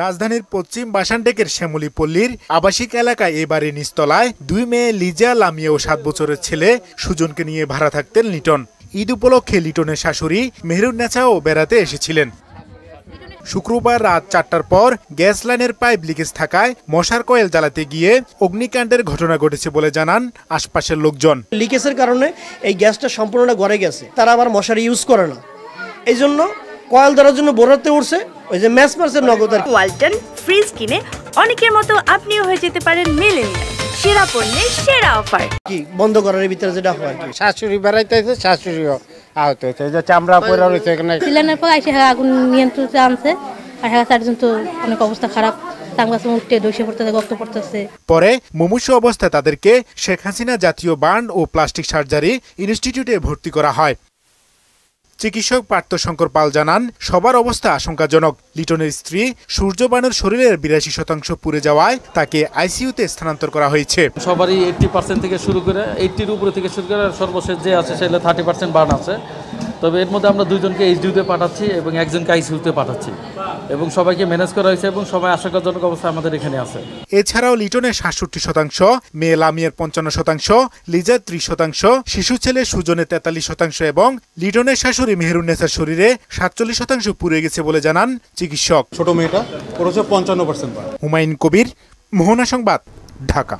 রাজধানীর পশ্চিম বাসানটেকের শ্যামলী পল্লীর আবাসিক এলাকায় এবারে নিচতলায় 2 মেয়ে লিজা, লামিয়া ও 7 বছরের ছেলে সুজনকে নিয়ে ভাড়া থাকতেন লিটন। ঈদ উপলক্ষে লিটনের শাশুড়ি মেহেরুন্নেছাও বেড়াতে এসেছিলেন। শুক্রবার রাত 4টার পর গ্যাস লাইনের পাইপ লিকেজ থাকায় মশার কয়েল জ্বালাতে গিয়ে অগ্নিকাণ্ডের ঘটনা ঘটেছে বলে জানান আশপাশের লোকজন। লিকেজের কারণে এই গ্যাসটা সম্পূর্ণ গড়ে গেছে, তারা আবার মশারি ইউজ করে না, এই জন্য কয়েল ধরার জন্য বোরাতে উঠছে। ওই যে ম্যাচ মার্সের নগদ। ওয়ালটন ফ্রিজ কিনে অনেকের মতো আপনিও হয়ে যেতে পারেন মিলেনিয়াল সেরা পণ্যের সেরা অফার। কি বন্ধ করার ভিতরে যেটা হয়, শাশুড়ি বেড়াইতেছে, শাশুড়িও আহত হয়েছে, যে চামড়া পড়ে রয়েছে এখানে। সিলিন্ডার পর এসে আগুন নিয়ন্ত্রণে আনছে, আর চারজন তো অনেক অবস্থা খারাপ, পরে মুমূর্ষু অবস্থায় তাদেরকে শেখ হাসিনা জাতীয় বার্ন ও প্লাস্টিক সার্জারি ইনস্টিটিউটে ভর্তি করা হয়। চিকিৎসক পার্থশঙ্কর পাল জানান, সবার অবস্থা আশঙ্কাজনক। লিটনের স্ত্রী সূর্যবানুর শরীরের 82% পুড়ে যাওয়ায় তাকে আইসিইউতে স্থানান্তর করা হয়েছে। সবারই 80% থেকে শুরু করে 80-র উপরে থেকে শুরু করে সর্বশেষ যে আছে সেটা 30% বার্ন আছে। তবে এর মধ্যে আমরা 2জনকে এইচডিউতে পাঠাচ্ছি এবং একজনকে আইসিইউতে পাঠাচ্ছি এবং সবাইকে ম্যানেজ করা হয়েছে এবং সবাই আশঙ্কাজনক অবস্থা আমাদের এখানে আছে। এছাড়াও লিটনের 67%, মেয়ে লামিয়ার 55%, লিজার 30%, শিশু ছেলে সুজনের 43% এবং লিটনের শাশুড়ি মেহেরুন্নেছার শরীরে 47% পুড়ে গেছে বলে জানান চিকিৎসক। ছোট মেয়েটা 55%। হুমায়ুন কবির, মোহনা সংবাদ, ঢাকা।